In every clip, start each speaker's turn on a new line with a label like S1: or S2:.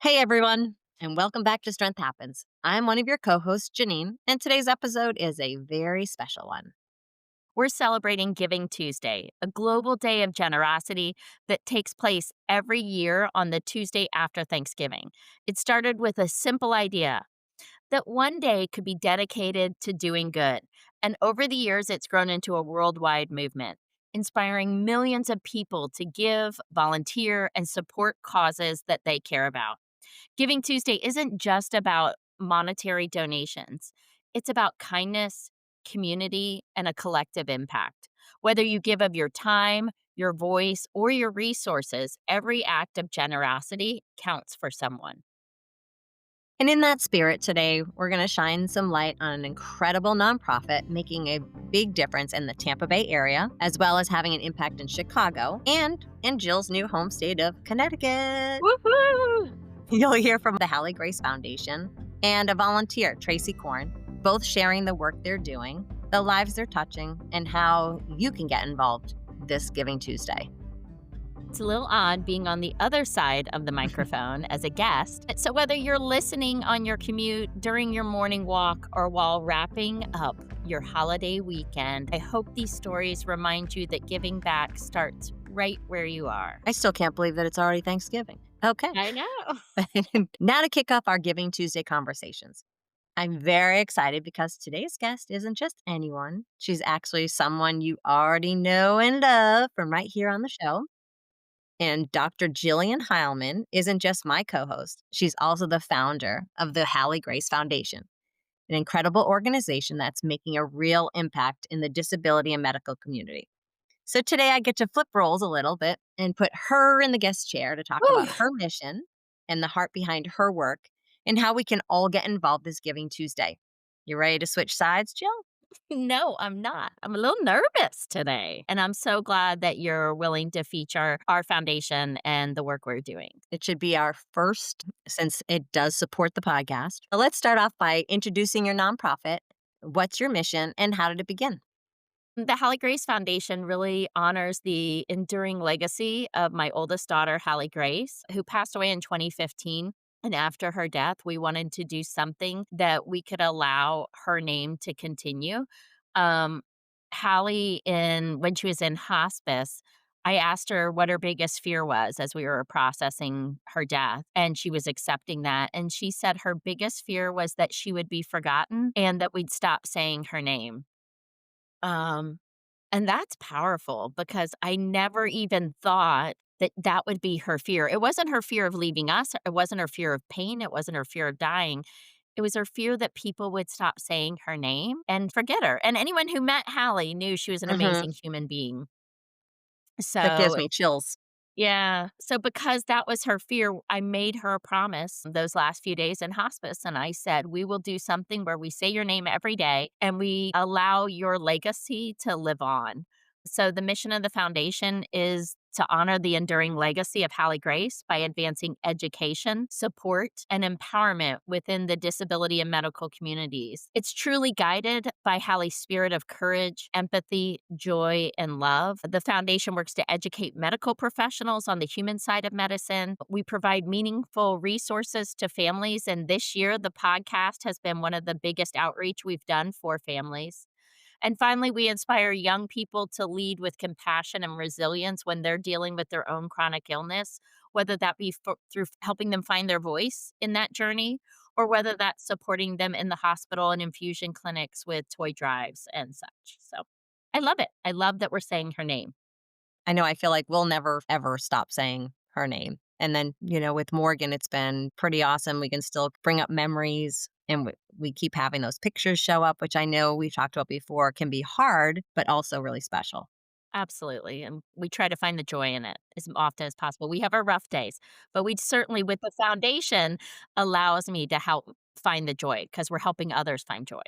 S1: Hey everyone, and welcome back to Strength Happens. I'm one of your co hosts, Janine, and today's episode is a very special one.
S2: We're celebrating Giving Tuesday, a global day of generosity that takes place every year on the Tuesday after Thanksgiving. It started with a simple idea that one day could be dedicated to doing good. And over the years, it's grown into a worldwide movement, inspiring millions of people to give, volunteer, and support causes that they care about. Giving Tuesday isn't just about monetary donations, it's about kindness, community, and a collective impact. Whether you give of your time, your voice, or your resources, every act of generosity counts for someone.
S1: And in that spirit, today, we're going to shine some light on an incredible nonprofit making a big difference in the Tampa Bay area, as well as having an impact in Chicago and in Jill's new home state of Connecticut.
S2: Woohoo!
S1: You'll hear from the Halle Grace Foundation and a volunteer, Tracy Korn, both sharing the work they're doing, the lives they're touching, and how you can get involved this Giving Tuesday.
S2: It's a little odd being on the other side of the microphone as a guest. So, whether you're listening on your commute, during your morning walk, or while wrapping up your holiday weekend, I hope these stories remind you that giving back starts right where you are.
S1: I still can't believe that it's already Thanksgiving. Okay.
S2: I know.
S1: Now to kick off our Giving Tuesday conversations. I'm very excited because today's guest isn't just anyone. She's actually someone you already know and love from right here on the show. And Dr. Jillian Heilman isn't just my co host, she's also the founder of the Halle Grace Foundation, an incredible organization that's making a real impact in the disability and medical community. So today I get to flip roles a little bit and put her in the guest chair to talk
S2: Whew.
S1: about her mission and the heart behind her work and how we can all get involved this Giving Tuesday. You ready to switch sides, Jill?
S2: No, I'm not. I'm a little nervous today. And I'm so glad that you're willing to feature our foundation and the work we're doing.
S1: It should be our first since it does support the podcast. Let's start off by introducing your nonprofit. What's your mission and how did it begin?
S2: The Halle Grace Foundation really honors the enduring legacy of my oldest daughter, Halle Grace, who passed away in 2015. And after her death, we wanted to do something that we could allow her name to continue. Um, Hallie, when she was in hospice, I asked her what her biggest fear was as we were processing her death, and she was accepting that. And she said her biggest fear was that she would be forgotten and that we'd stop saying her name. Um, and that's powerful because I never even thought that that would be her fear. It wasn't her fear of leaving us. It wasn't her fear of pain. It wasn't her fear of dying. It was her fear that people would stop saying her name and forget her. And anyone who met Hallie knew she was an
S1: Hmm.
S2: amazing human being.
S1: That gives
S2: So
S1: me chills.
S2: yeah. So because that was her fear, I made her a promise those last few days in hospice. And I said, we will do something where we say your name every day and we allow your legacy to live on. So the mission of the foundation is to honor the enduring legacy of Halle Grace by advancing education, support, and empowerment within the disability and medical communities. It's truly guided by Halle's spirit of courage, empathy, joy, and love. The foundation works to educate medical professionals on the human side of medicine. We provide meaningful resources to families, and this year the podcast has been one of the biggest outreach we've done for families. And finally, we inspire young people to lead with compassion and resilience when they're dealing with their own chronic illness, whether that be through helping them find their voice in that journey, or whether that's supporting them in the hospital and infusion clinics with toy drives and such. So I love it. I love that we're saying her name.
S1: I know I feel like we'll never ever stop saying her name. And then, with Morgan, it's been pretty awesome. We can still bring up memories and we keep having those pictures show up, which I know we've talked about before can be hard, but also really special.
S2: Absolutely. And we try to find the joy in it as often as possible. We have our rough days, but we certainly, with the foundation, allows me to help find the joy because we're helping others find joy.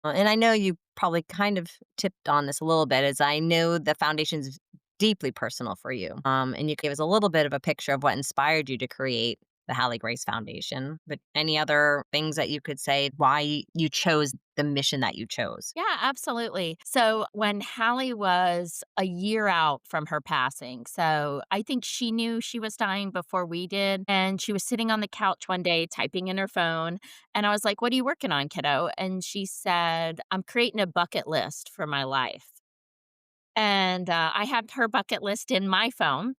S1: And I know you probably kind of tipped on this a little bit, as I know the foundation's deeply personal for you. And you gave us a little bit of a picture of what inspired you to create the Halle Grace Foundation. But any other things that you could say why you chose the mission that you chose?
S2: Yeah, absolutely. So when Hallie was a year out from her passing, so I think she knew she was dying before we did. And she was sitting on the couch one day typing in her phone. And I was like, "What are you working on, kiddo?" And she said, "I'm creating a bucket list for my life." And I had her bucket list in my phone.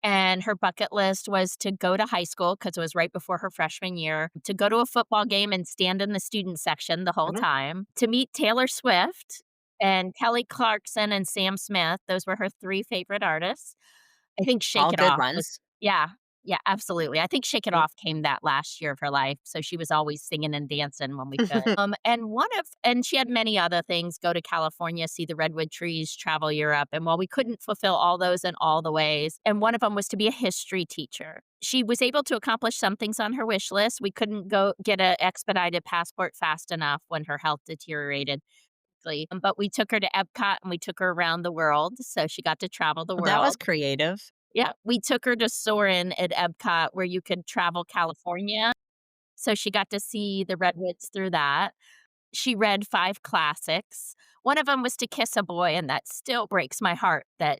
S2: And her bucket list was to go to high school because it was right before her freshman year, to go to a football game and stand in the student section the whole
S1: Mhm.
S2: time, to meet Taylor Swift and Kelly Clarkson and Sam Smith. Those were her 3 favorite artists. I think Shake
S1: All
S2: It
S1: good
S2: Off was.
S1: ones.
S2: Yeah, yeah, absolutely. I think Shake It
S1: Mm.
S2: Off came that last year of her life, so she was always singing and dancing when we could. And she had many other things, go to California, see the redwood trees, travel Europe, and while we couldn't fulfill all those in all the ways, and one of them was to be a history teacher. She was able to accomplish some things on her wish list. We couldn't go get a expedited passport fast enough when her health deteriorated, but we took her to Epcot and we took her around the world, so she got to travel the
S1: That was
S2: world.
S1: creative.
S2: Yeah, we took her to Soarin' at Epcot where you could travel California, so she got to see the redwoods through that. She read 5 classics. One of them was To Kiss a Boy, and that still breaks my heart that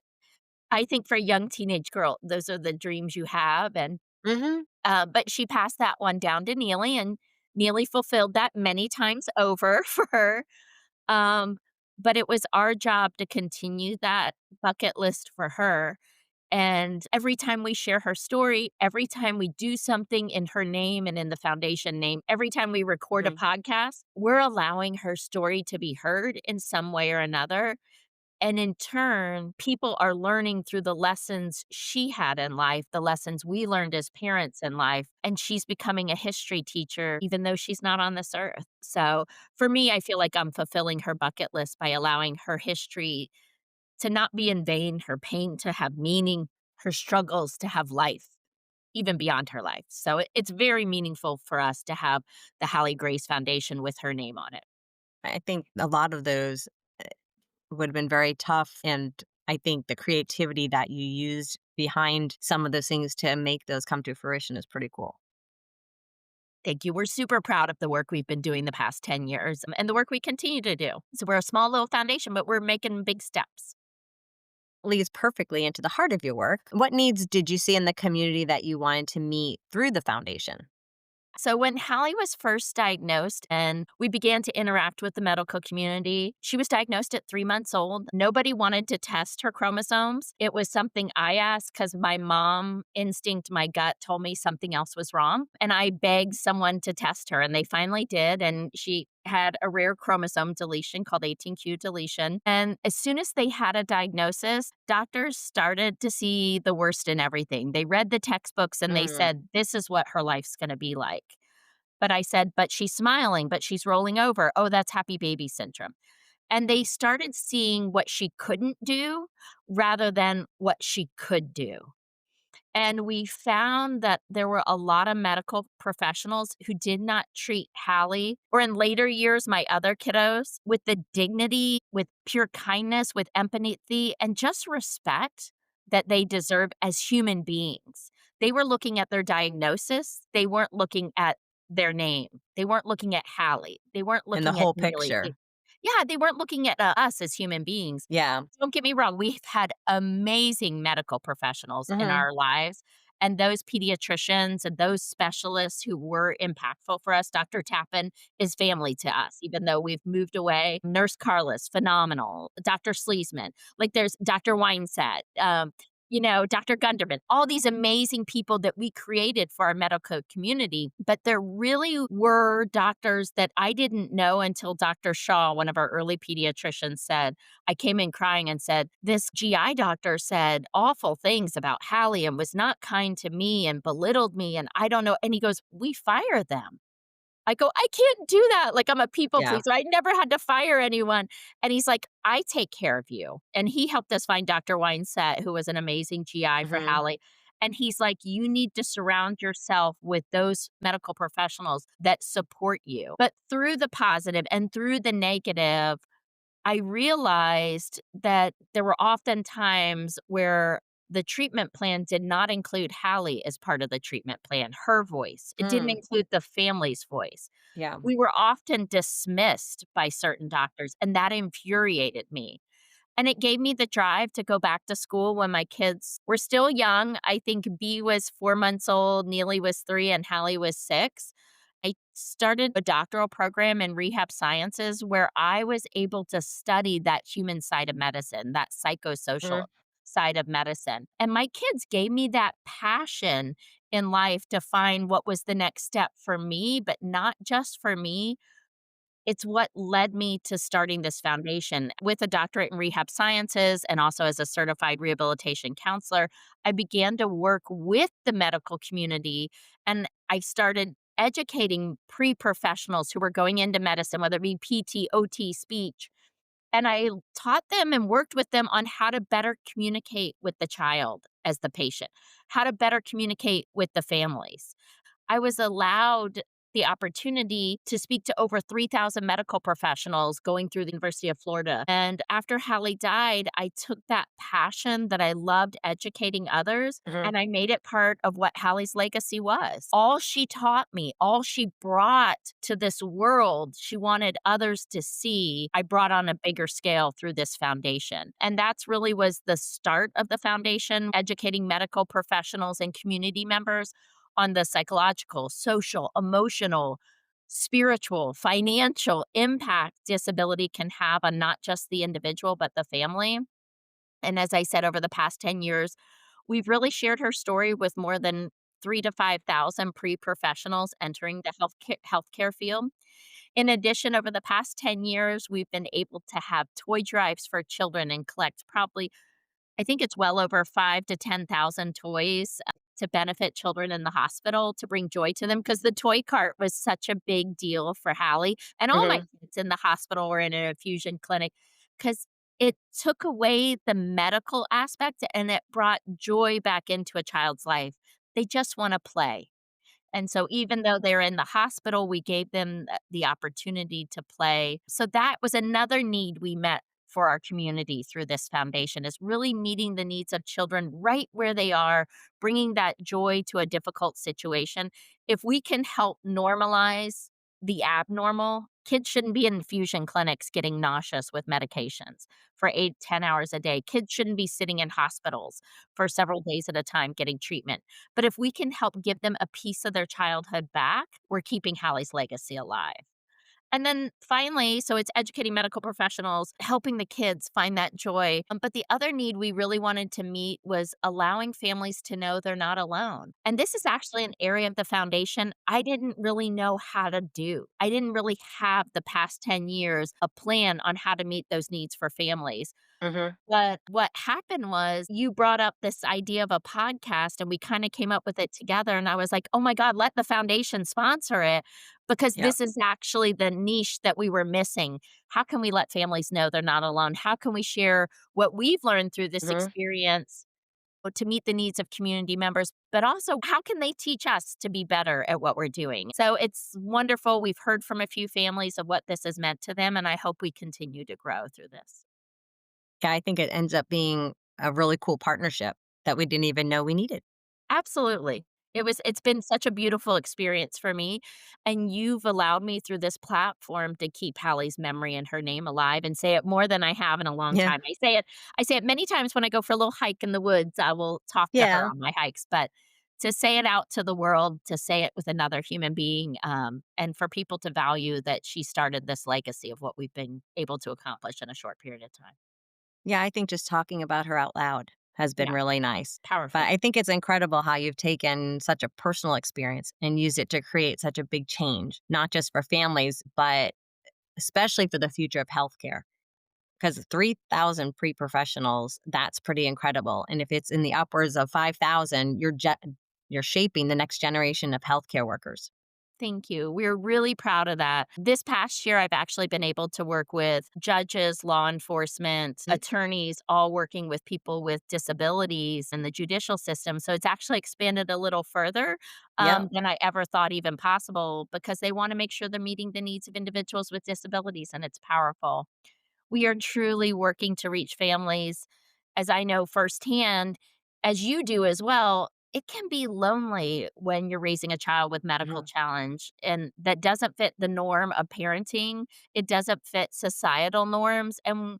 S2: I think for a young teenage girl, those are the dreams you have, and,
S1: Mhm.
S2: but she passed that one down to Neely, and Neely fulfilled that many times over for her. Um, but it was our job to continue that bucket list for her. And every time we share her story, every time we do something in her name and in the foundation name, every time we record a
S1: Mhm.
S2: podcast, we're allowing her story to be heard in some way or another. And in turn, people are learning through the lessons she had in life, the lessons we learned as parents in life. And she's becoming a history teacher, even though she's not on this earth. So for me, I feel like I'm fulfilling her bucket list by allowing her history to not be in vain, her pain to have meaning, her struggles to have life, even beyond her life. So it's very meaningful for us to have the Halle Grace Foundation with her name on it.
S1: I think a lot of those would have been very tough, and I think the creativity that you used behind some of those things to make those come to fruition is pretty cool.
S2: Thank you. We're super proud of the work we've been doing the past 10 years and the work we continue to do. So we're a small little foundation, but we're making big steps.
S1: Leads perfectly into the heart of your work. What needs did you see in the community that you wanted to meet through the foundation?
S2: So, when Hallie was first diagnosed and we began to interact with the medical community, she was diagnosed at 3 months old. Nobody wanted to test her chromosomes. It was something I asked because my mom instinct, my gut told me something else was wrong. And I begged someone to test her, and they finally did. And she had a rare chromosome deletion called 18q deletion. And as soon as they had a diagnosis, doctors started to see the worst in everything. They read the textbooks and they
S1: Mm.
S2: said, "This is what her life's going to be like." But I said, "But she's smiling, but she's rolling over." "Oh, that's happy baby syndrome." And they started seeing what she couldn't do rather than what she could do. And we found that there were a lot of medical professionals who did not treat Hallie, or in later years, my other kiddos, with the dignity, with pure kindness, with empathy, and just respect that they deserve as human beings. They were looking at their diagnosis. They weren't looking at their name. They weren't looking at Hallie. They weren't
S1: In the
S2: looking at
S1: whole
S2: Neely.
S1: picture.
S2: Yeah, they weren't looking at us as human beings.
S1: Yeah.
S2: Don't get me wrong, we've had amazing medical professionals in
S1: Mhm.
S2: our lives, and those pediatricians and those specialists who were impactful for us. Dr. Tappan is family to us, even though we've moved away. Nurse Carlos, phenomenal. Dr. Sleesman, like there's Dr. Weinset, Dr. Gunderman, all these amazing people that we created for our medical community. But there really were doctors that I didn't know until Dr. Shaw, one of our early pediatricians, said, I came in crying and said, "This GI doctor said awful things about Hallie and was not kind to me and belittled me. And I don't know." And he goes, "We fire them." I go, "I can't do that." Like, I'm a people
S1: Yeah.
S2: pleaser. I never had to fire anyone. And he's like, "I take care of you." And he helped us find Dr. Weinset, who was an amazing GI for
S1: Mhm.
S2: Hallie. And he's like, "You need to surround yourself with those medical professionals that support you." But through the positive and through the negative, I realized that there were often times where The treatment plan did not include Hallie as part of the treatment plan, her voice. It didn't
S1: Mm,
S2: include the family's voice.
S1: yeah.
S2: We were often dismissed by certain doctors, and that infuriated me. And it gave me the drive to go back to school when my kids were still young. I think B was 4 months old, Neely was 3, and Hallie was 6. I started a doctoral program in rehab sciences where I was able to study that human side of medicine, that psychosocial
S1: Mhm,
S2: side of medicine. And my kids gave me that passion in life to find what was the next step for me, but not just for me, it's what led me to starting this foundation. With a doctorate in rehab sciences and also as a certified rehabilitation counselor, I began to work with the medical community and I started educating pre-professionals who were going into medicine, whether it be PT, OT, speech. And I taught them and worked with them on how to better communicate with the child as the patient, how to better communicate with the families. I was allowed the opportunity to speak to over 3,000 medical professionals going through the University of Florida. And after Hallie died, I took that passion that I loved educating others
S1: mhm,
S2: and I made it part of what Hallie's legacy was. All she taught me, all she brought to this world, she wanted others to see, I brought on a bigger scale through this foundation. And that's really was the start of the foundation, educating medical professionals and community members on the psychological, social, emotional, spiritual, financial impact disability can have on not just the individual, but the family. And as I said, over the past 10 years, we've really shared her story with more than 3 to 5,000 pre-professionals entering the healthcare field. In addition, over the past 10 years, we've been able to have toy drives for children and collect probably I think it's well over 5 to 10,000 toys, to benefit children in the hospital to bring joy to them because the toy cart was such a big deal for Hallie and all my
S1: mhm.
S2: kids in the hospital or in an infusion clinic, because it took away the medical aspect and it brought joy back into a child's life. They just wanna play. And so even though they're in the hospital, we gave them the opportunity to play. So that was another need we met for our community through this foundation is really meeting the needs of children right where they are, bringing that joy to a difficult situation. If we can help normalize the abnormal, kids shouldn't be in infusion clinics getting nauseous with medications for 8, 10 hours a day. Kids shouldn't be sitting in hospitals for several days at a time getting treatment. But if we can help give them a piece of their childhood back, we're keeping Hallie's legacy alive. And then finally, so it's educating medical professionals, helping the kids find that joy. But the other need we really wanted to meet was allowing families to know they're not alone. And this is actually an area of the foundation I didn't really know how to do. I didn't really have the past 10 years a plan on how to meet those needs for families.
S1: Mhm.
S2: But what happened was you brought up this idea of a podcast and we kinda came up with it together, and I was like, "Oh my god, let the foundation sponsor it because
S1: Yep.
S2: this is actually the niche that we were missing. How can we let families know they're not alone? How can we share what we've learned through this
S1: Mhm.
S2: experience to meet the needs of community members, but also how can they teach us to be better at what we're doing?" So it's wonderful. We've heard from a few families of what this has meant to them, and I hope we continue to grow through this.
S1: Yeah, I think it ends up being a really cool partnership that we didn't even know we needed.
S2: Absolutely. It's been such a beautiful experience for me, and you've allowed me through this platform to keep Hallie's memory and her name alive and say it more than I have in a long
S1: Yeah.
S2: time. I say it many times when I go for a little hike in the woods, I will talk to her
S1: Yeah.
S2: on my hikes, but to say it out to the world, to say it with another human being, and for people to value that she started this legacy of what we've been able to accomplish in a short period of time.
S1: Yeah, I think just talking about her out loud has been
S2: Yeah,
S1: really nice. But
S2: powerful.
S1: I think it's incredible how you've taken such a personal experience and used it to create such a big change, not just for families, but especially for the future of healthcare. Because 3,000 pre-professionals, that's pretty incredible. And if it's in the upwards of 5,000, you're shaping the next generation of healthcare workers.
S2: Thank you. We're really proud of that. This past year, I've actually been able to work with judges, law enforcement,
S1: Mm,
S2: attorneys, all working with people with disabilities in the judicial system. So it's actually expanded a little further
S1: yep.
S2: than I ever thought even possible because they want to make sure they're meeting the needs of individuals with disabilities, and it's powerful. We are truly working to reach families, as I know firsthand. as you do as well, it can be lonely when you're raising a child with medical
S1: Mhm.
S2: challenge and that doesn't fit the norm of parenting. It doesn't fit societal norms. And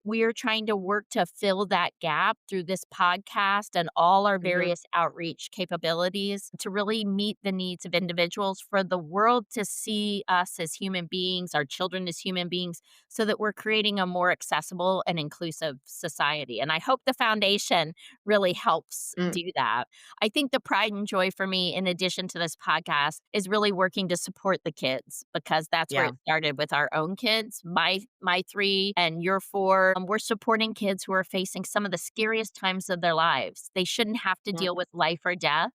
S2: we're trying to work to fill that gap through this podcast and all our
S1: Mhm.
S2: various outreach capabilities to really meet the needs of individuals for the world to see us as human beings, our children as human beings, so that we're creating a more accessible and inclusive society. And I hope the foundation really helps
S1: Mm.
S2: do that. I think the pride and joy for me, in addition to this podcast, is really working to support the kids because that's where
S1: Yeah.
S2: it started with our own kids. My three and your four. We're supporting kids who are facing some of the scariest times of their lives. They shouldn't have to
S1: Mm.
S2: deal with life or death.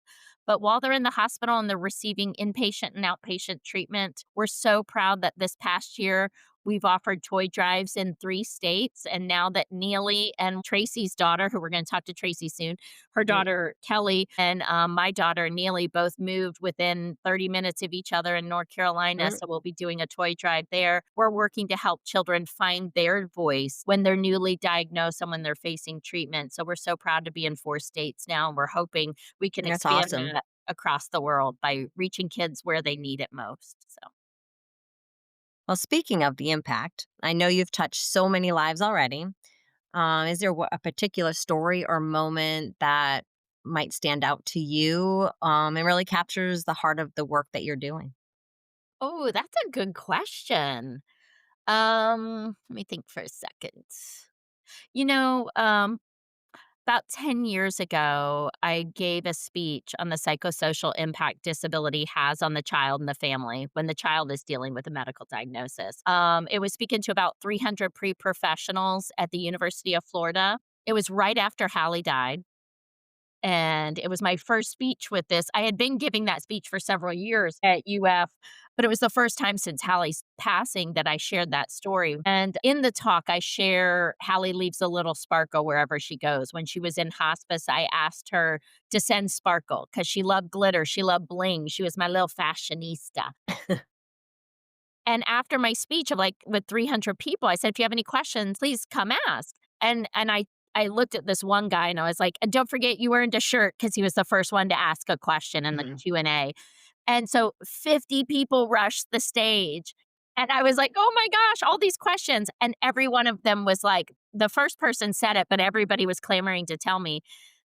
S2: But while they're in the hospital and they're receiving inpatient and outpatient treatment, we're so proud that this past year we've offered toy drives in 3 states, and now that Neely and Tracy's daughter, who we're gonna talk to Tracy soon, her
S1: Mm.
S2: daughter Kelly and, my daughter Neely both moved within 30 minutes of each other in North Carolina,
S1: Mm.
S2: so we'll be doing a toy drive there. We're working to help children find their voice when they're newly diagnosed and when they're facing treatment, so we're so proud to be in 4 states now, and we're hoping we can
S1: That's
S2: expand
S1: awesome.
S2: that across the world by reaching kids where they need it most, so.
S1: Well, speaking of the impact, I know you've touched so many lives already. Is there a particular story or moment that might stand out to you, and really captures the heart of the work that you're doing?
S2: Oh, that's a good question. Let me think for a second. You know, about 10 years ago, I gave a speech on the psychosocial impact disability has on the child and the family when the child is dealing with a medical diagnosis. It was speaking to about 300 pre professionals at the University of Florida. It was right after Hallie died. And it was my first speech with this. I had been giving that speech for several years at UF, but it was the first time since Hallie's passing that I shared that story. And in the talk, I share Hallie leaves a little sparkle wherever she goes. When she was in hospice, I asked her to send sparkle because she loved glitter, she loved bling. She was my little fashionista. And after my speech of, like, with 300 people, I said, "If you have any questions, please come ask." And I looked at this one guy and I was like, "And don't forget you earned a shirt," because he was the first one to ask a question in the
S1: Mhm.
S2: Q&A. And so 50 people rushed the stage, and I was like, "Oh my gosh, all these questions." And every one of them was like the first person said it, but everybody was clamoring to tell me.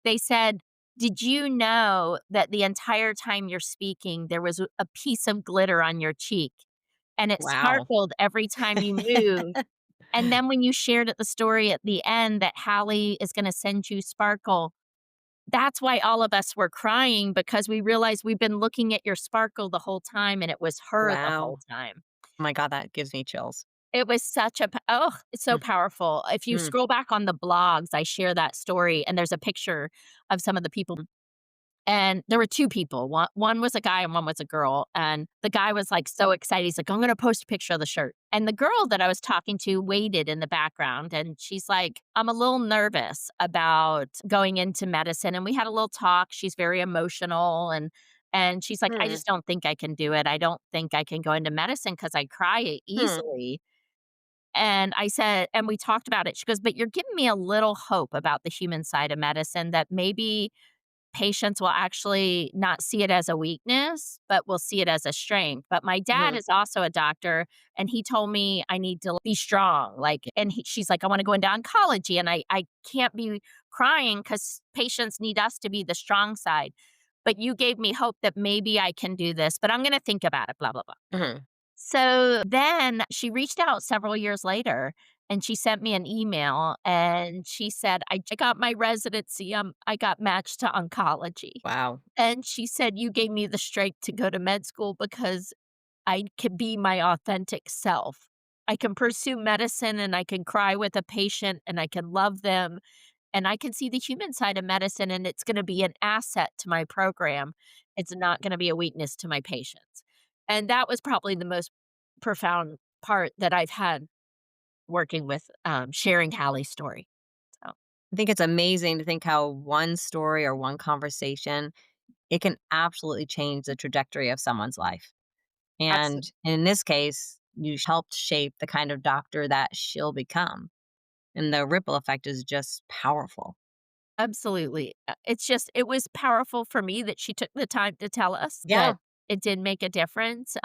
S2: They said, "Did you know that the entire time you're speaking, there was a piece of glitter on your cheek? And it
S1: Wow.
S2: sparkled every time you moved. And then when you shared the story at the end that Hallie is gonna send you sparkle, that's why all of us were crying because we realized we've been looking at your sparkle the whole time, and it was her the
S1: Wow.
S2: whole time."
S1: Oh my god, that gives me chills.
S2: It was such a it's so
S1: Mm.
S2: powerful. If you
S1: Mm.
S2: scroll back on the blogs, I share that story, and there's a picture of some of the people. And there were 2 people. One was a guy and one was a girl, and the guy was, like, so excited, he's like, "I'm gonna post a picture of the shirt." And the girl that I was talking to waited in the background, and she's like, "I'm a little nervous about going into medicine," and we had a little talk, she's very emotional, and she's like, "I
S1: Hmm.
S2: just don't think I can do it. I don't think I can go into medicine because I cry e
S1: Hmm.
S2: easily." And I said and we talked about it. She goes, "But you're giving me a little hope about the human side of medicine that maybe patients will actually not see it as a weakness, but will see it as a strength." But my dad
S1: Mhm.
S2: is also a doctor, and he told me I need to be strong. Like, and she's like, "I want to go into oncology, and I can't be crying because patients need us to be the strong side. But you gave me hope that maybe I can do this, but I'm going to think about it." Blah blah blah.
S1: Mhm.
S2: So then she reached out several years later and she sent me an email and she said, I got my residency. I got matched to oncology."
S1: Wow.
S2: And she said, "You gave me the strength to go to med school because I can be my authentic self. I can pursue medicine and I can cry with a patient and I can love them and I can see the human side of medicine and it's going to be an asset to my program. It's not going to be a weakness to my patients." And that was probably the most profound part that I've had working with, sharing Hallie's story. So,
S1: I think it's amazing to think how one story or one conversation, it can absolutely change the trajectory of someone's life. And
S2: absolutely.
S1: in this case, you helped shape the kind of doctor that she'll become. And the ripple effect is just powerful.
S2: Absolutely. It's just it was powerful for me that she took the time to tell us
S1: Yeah.
S2: that it did make a difference.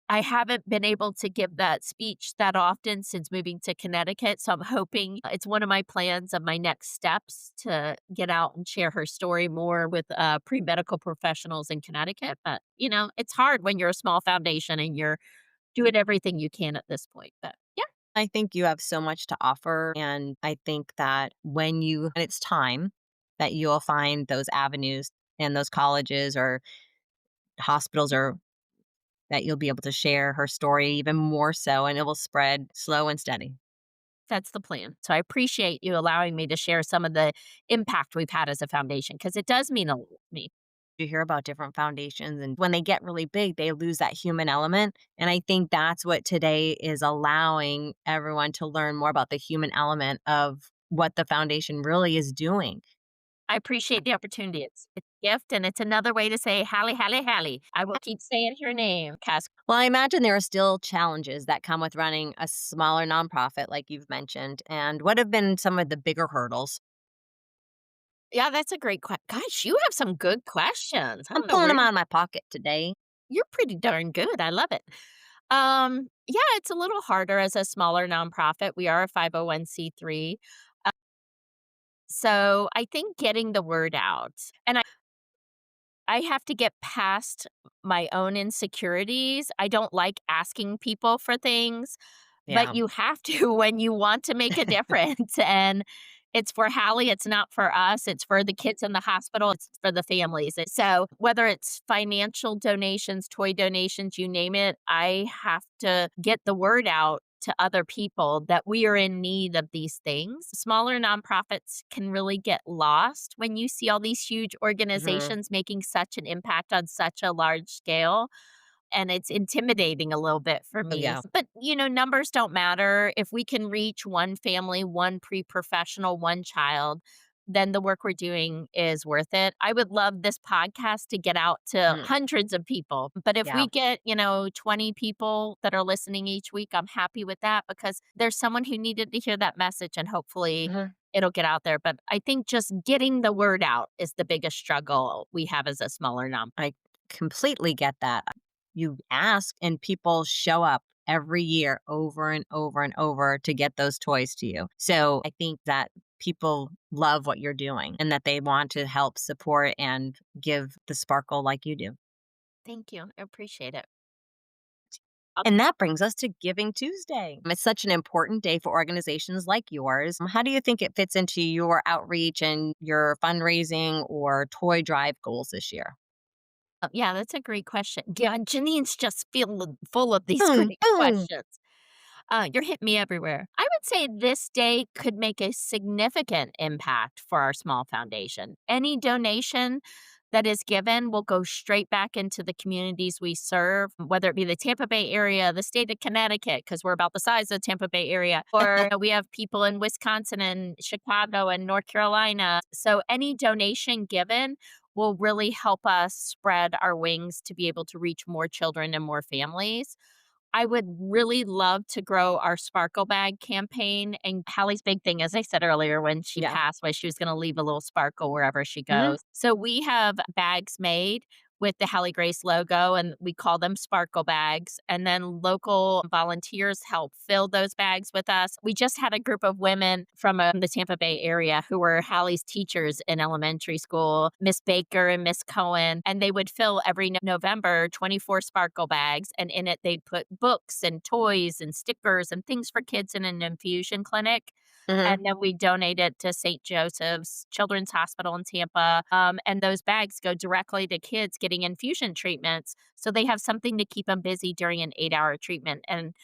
S2: I haven't been able to give that speech that often since moving to Connecticut, so I'm hoping it's one of my plans of my next steps to get out and share her story more with, pre-medical professionals in Connecticut, but, it's hard when you're a small foundation and you're doing everything you can at this point, but yeah.
S1: I think you have so much to offer. And I think that and it's time that you'll find those avenues and those colleges or hospitals or that you'll be able to share her story even more so and it will spread slow and steady.
S2: That's the plan. So I appreciate you allowing me to share some of the impact we've had as a foundation because it does mean a lot to me.
S1: You hear about different foundations and when they get really big, they lose that human element. And I think that's what today is allowing everyone to learn more about the human element of what the foundation really is doing.
S2: I appreciate the opportunity. It's a gift and it's another way to say Halle, Halle, Halle. I will keep saying your name, Cass.
S1: Well, I imagine there are still challenges that come with running a smaller nonprofit, like you've mentioned. And what have been some of the bigger hurdles?
S2: Yeah, that's a great question. Gosh, you have some good questions. I
S1: I'm
S2: don't know
S1: pulling
S2: where
S1: them out of my pocket today.
S2: you're pretty darn good. I love it. Yeah, it's a little harder as a smaller nonprofit. We are a 501(c)(3). So I think getting the word out and I have to get past my own insecurities. I don't like asking people for things, but
S1: Yeah.
S2: you have to when you want to make a difference, and it's for Hallie, it's not for us, it's for the kids in the hospital, it's for the families, and so whether it's financial donations, toy donations, you name it, I have to get the word out to other people that we are in need of these things. Smaller nonprofits can really get lost when you see all these huge
S1: Mhm.
S2: organizations making such an impact on such a large scale and it's intimidating a little bit for
S1: Oh,
S2: me.
S1: yeah.
S2: But, numbers don't matter. If we can reach one family, one pre-professional, one child, then the work we're doing is worth it. I would love this podcast to get out to
S1: Mhm.
S2: hundreds of people. But if
S1: Yeah.
S2: we get, 20 people that are listening each week, I'm happy with that because there's someone who needed to hear that message and hopefully
S1: Mhm.
S2: it'll get out there. But I think just getting the word out is the biggest struggle we have as a smaller nonprofit.
S1: I completely get that. You ask and people show up every year over and over and over to get those toys to you. So I think that people love what you're doing and that they want to help support and give the sparkle like you do.
S2: Thank you. I appreciate it.
S1: And that brings us to Giving Tuesday. It's such an important day for organizations like yours. How do you think it fits into your outreach and your fundraising or toy drive goals this year?
S2: Yeah, that's a great question. Yeah, Janine's just full of these
S1: Boom,
S2: great
S1: boom.
S2: questions. You're hitting me everywhere. I would say this day could make a significant impact for our small foundation. Any donation that is given will go straight back into the communities we serve, whether it be the Tampa Bay area, the state of Connecticut, because we're about the size of the Tampa Bay area, or we have people in Wisconsin and Chicago and North Carolina. So any donation given will really help us spread our wings to be able to reach more children and more families. I would really love to grow our Sparkle Bag campaign, and Hallie's big thing, as I said earlier, when she
S1: Yeah.
S2: passed, was she was gonna leave a little sparkle wherever she
S1: Mhm.
S2: goes. So we have bags made with the Halle Grace logo, and we call them Sparkle Bags, and then local volunteers help fill those bags with us. We just had a group of women from, the Tampa Bay area who were Hallie's teachers in elementary school, Miss Baker and Miss Cohen, and they would fill every November 24 Sparkle Bags, and in it, they'd put books and toys and stickers and things for kids in an infusion clinic
S1: Mhm.
S2: and then we donate it to St. Joseph's Children's Hospital in Tampa, and those bags go directly to kids getting infusion treatments, so they have something to keep them busy during an 8-hour treatment, and,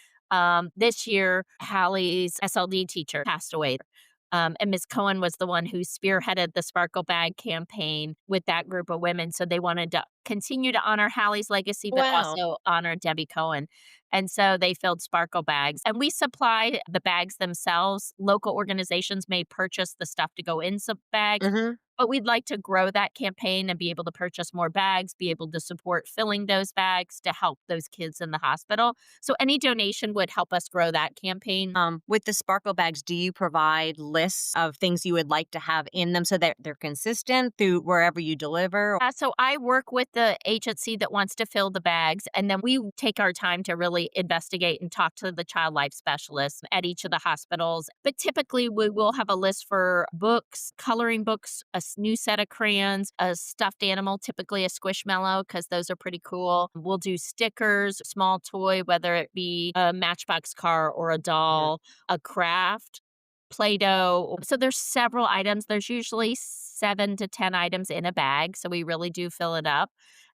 S2: this year, Hallie's SLD teacher passed away, and Ms. Cohen was the one who spearheaded the Sparkle Bag campaign with that group of women, so they wanted to continue to honor Hallie's legacy, but
S1: Wow.
S2: also honor Debbie Cohen. And so they filled sparkle bags, and we supply the bags themselves. Local organizations may purchase the stuff to go in some bags,
S1: Mhm.
S2: but we'd like to grow that campaign and be able to purchase more bags, be able to support filling those bags to help those kids in the hospital. So any donation would help us grow that campaign.
S1: With the sparkle bags, do you provide lists of things you would like to have in them so that they're consistent through wherever you deliver?
S2: So I work with the agency that wants to fill the bags, and then we take our time to really investigate and talk to the child life specialists at each of the hospitals. But typically, we will have a list for books, coloring books, new set of crayons, a stuffed animal, typically a squishmallow, because those are pretty cool. We'll do stickers, small toy, whether it be a matchbox car or a
S1: Mhm.
S2: doll, a craft. Play-Doh. So there's several items. There's usually 7 to 10 items in a bag, so we really do fill it up.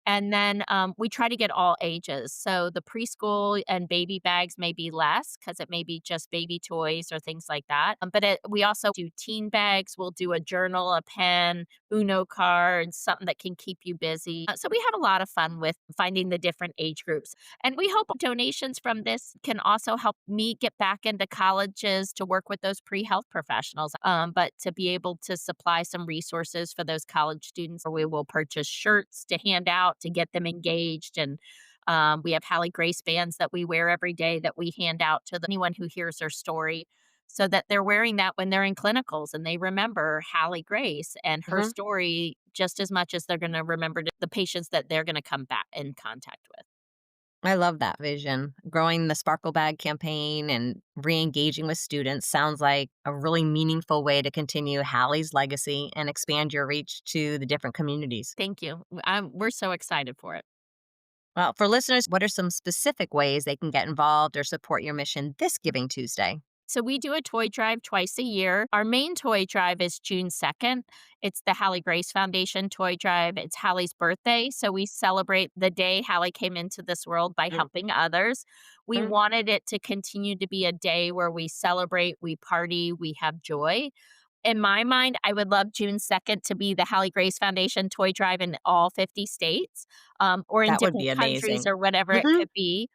S2: And then, we try to get all ages. So the preschool and baby bags may be less because it may be just baby toys or things like that. But we also do teen bags. We'll do a journal, a pen, Uno cards, something that can keep you busy. So we have a lot of fun with finding the different age groups. And we hope donations from this can also help me get back into colleges to work with those pre-health professionals, but to be able to supply some resources for those college students. We will purchase shirts to hand out to get them engaged, and we have Halle Grace bands that we wear every day that we hand out to anyone who hears their story, so that they're wearing that when they're in clinicals and they remember Halle Grace and her
S1: Mhm.
S2: story just as much as they're going to remember the patients that they're going to come back in contact with.
S1: I love that vision. Growing the Sparkle Bag campaign and re-engaging with students sounds like a really meaningful way to continue Hallie's legacy and expand your reach to the different communities.
S2: Thank you. We're so excited for it.
S1: Well, for listeners, what are some specific ways they can get involved or support your mission this Giving Tuesday?
S2: So we do a toy drive twice a year. Our main toy drive is June 2nd. It's the Halle Grace Foundation toy drive. It's Halle's birthday. So we celebrate the day Halle came into this world by helping others. We
S1: Mhm.
S2: wanted it to continue to be a day where we celebrate, we party, we have joy. In my mind, I would love June 2nd to be the Halle Grace Foundation toy drive in all 50 states, or in
S1: That would be
S2: different countries
S1: amazing.
S2: or whatever it
S1: Mhm.
S2: could be.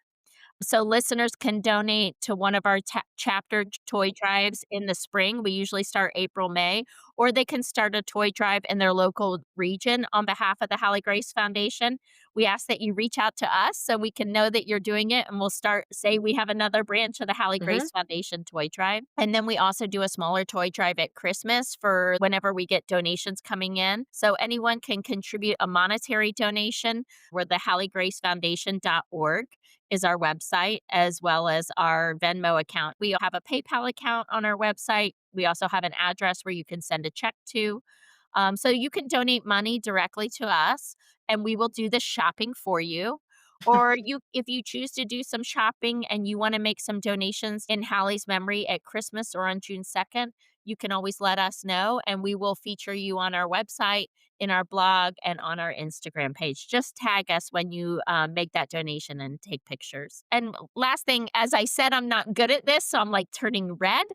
S2: So listeners can donate to one of our chapter toy drives in the spring. We usually start April, May, or they can start a toy drive in their local region on behalf of the Halle Grace Foundation. We ask that you reach out to us so we can know that you're doing it, and we'll start say we have another branch of the Halle
S1: Mhm.
S2: Grace Foundation toy drive. And then we also do a smaller toy drive at Christmas for whenever we get donations coming in. So anyone can contribute a monetary donation. We're the HalleGraceFoundation.org is our website, as well as our Venmo account. We have a PayPal account on our website. We also have an address where you can send a check to. So you can donate money directly to us, and we will do the shopping for you. Or if you choose to do some shopping and you want to make some donations in Hallie's memory at Christmas or on June 2nd, you can always let us know, and we will feature you on our website, in our blog, and on our Instagram page. Just tag us when you make that donation and take pictures. And last thing, as I said, I'm not good at this, so I'm like turning red,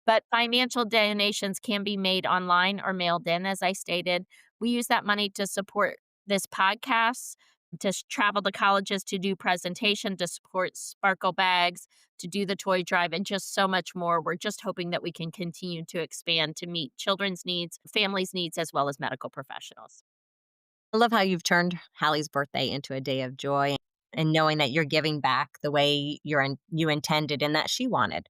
S2: but financial donations can be made online or mailed in, as I stated. We use that money to support this podcast, to travel to colleges to do presentation, to support Sparkle Bags, to do the toy drive, and just so much more. We're just hoping that we can continue to expand to meet children's needs, families' needs, as well as medical professionals.
S1: I love how you've turned Hallie's birthday into a day of joy and knowing that you're giving back the way you intended and that she wanted.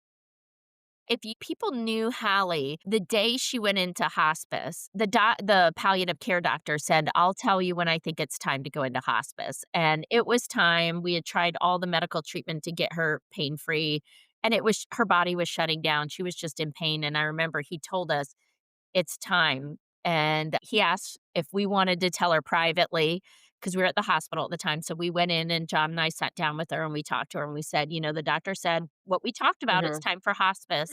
S2: If people knew Hallie the day she went into hospice, the palliative care doctor said, "I'll tell you when I think it's time to go into hospice." And it was time. We had tried all the medical treatment to get her pain-free, and it was her body was shutting down. She was just in pain, and I remember he told us, "It's time." And he asked if we wanted to tell her privately because we were at the hospital at the time. So we went in and John and I sat down with her and we talked to her and we said, "The doctor said what we talked about, it's
S1: Mhm.
S2: time for hospice."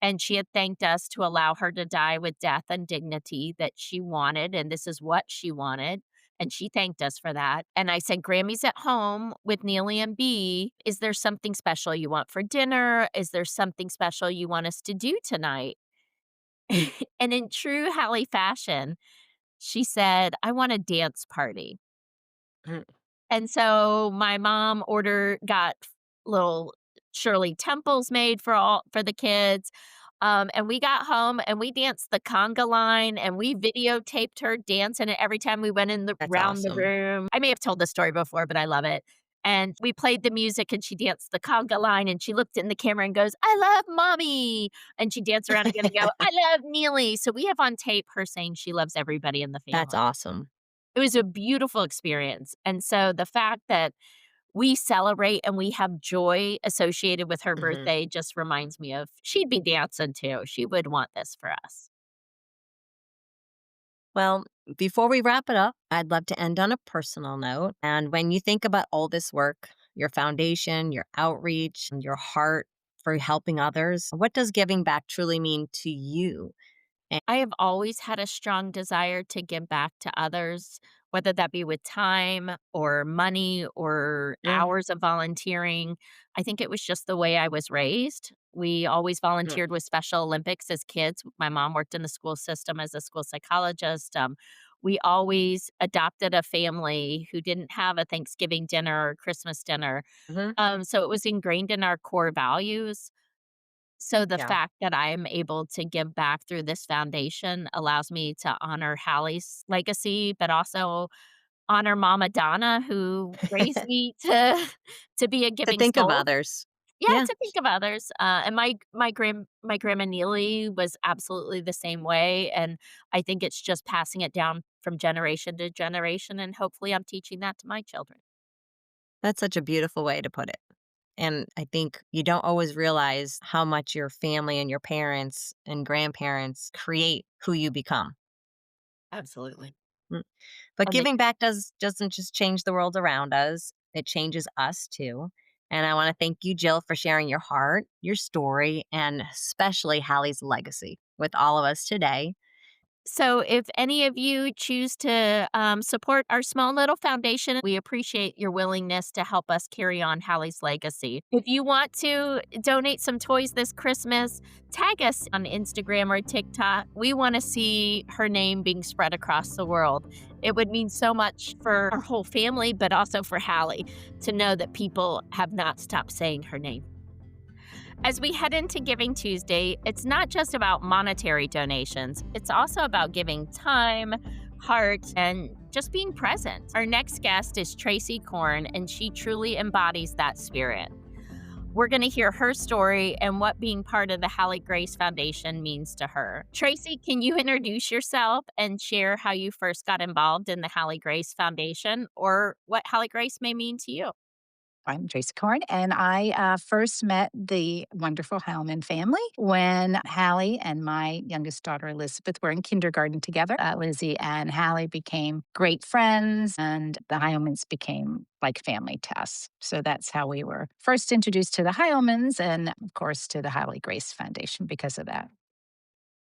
S2: And she had thanked us to allow her to die with death and dignity that she wanted, and this is what she wanted. And she thanked us for that. And I said, "Grammy's at home with Neely and B. Is there something special you want for dinner? Is there something special you want us to do tonight?" And in true Hallie fashion, she said, "I want a dance party."
S1: Mhm.
S2: And so my mom got little Shirley temples made for the kids. And we got home and we danced the conga line and we videotaped her dancing it every time we went in the
S1: That's
S2: round the
S1: awesome.
S2: room. I may have told this story before, but I love it. And we played the music and she danced the conga line and she looked in the camera and goes, "I love mommy." And she danced around again and go, "I love Neely." So we have on tape her saying she loves everybody in the
S1: That's
S2: family.
S1: awesome.
S2: It was a beautiful experience, and so the fact that we celebrate and we have joy associated with her
S1: Mhm.
S2: birthday just reminds me of she'd be dancing too. She would want this for us.
S1: Well, before we wrap it up, I'd love to end on a personal note. And when you think about all this work, your foundation, your outreach, and your heart for helping others, what does giving back truly mean to you? And
S2: I have always had a strong desire to give back to others, whether that be with time or money or
S1: Mhm.
S2: hours of volunteering. I think it was just the way I was raised. We always
S1: Mm.
S2: volunteered with Special Olympics as kids. My mom worked in the school system as a school psychologist. We always adopted a family who didn't have a Thanksgiving dinner or Christmas dinner.
S1: Mhm.
S2: So it was ingrained in our core values. So the
S1: Yeah.
S2: fact that I'm able to give back through this foundation allows me to honor Hallie's legacy, but also honor Mama Donna, who raised me to to be a
S1: To
S2: giving
S1: think of
S2: soul.
S1: others.
S2: Yeah,
S1: Yeah.
S2: to think of others, and my grandma Neely was absolutely the same way, and I think it's just passing it down from generation to generation, and hopefully I'm teaching that to my children.
S1: That's such a beautiful way to put it. And I think you don't always realize how much your family and your parents and grandparents create who you become.
S2: Absolutely.
S1: Mm. But
S2: And they
S1: giving back doesn't just change the world around us, it changes us too. And I want to thank you, Jill, for sharing your heart, your story, and especially Hallie's legacy with all of us today.
S2: So, if any of you choose to support our small little foundation, we appreciate your willingness to help us carry on Hallie's legacy. If you want to donate some toys this Christmas, tag us on Instagram or TikTok. We want to see her name being spread across the world. It would mean so much for our whole family, but also for Hallie to know that people have not stopped saying her name. As we head into Giving Tuesday, it's not just about monetary donations, it's also about giving time, heart, and just being present. Our next guest is Tracy Korn, and she truly embodies that spirit. We're going to hear her story and what being part of the Halle Grace Foundation means to her. Tracy, can you introduce yourself and share how you first got involved in the Halle Grace Foundation or what Halle Grace may mean to you?
S3: I'm Tracy Korn, and I first met the wonderful Hellman family when Hallie and my youngest daughter Elizabeth were in kindergarten together. Lizzie and Hallie became great friends, and the Heilmans became like family to us. So that's how we were first introduced to the Heilmans, and of course to the Halle Grace Foundation because of that.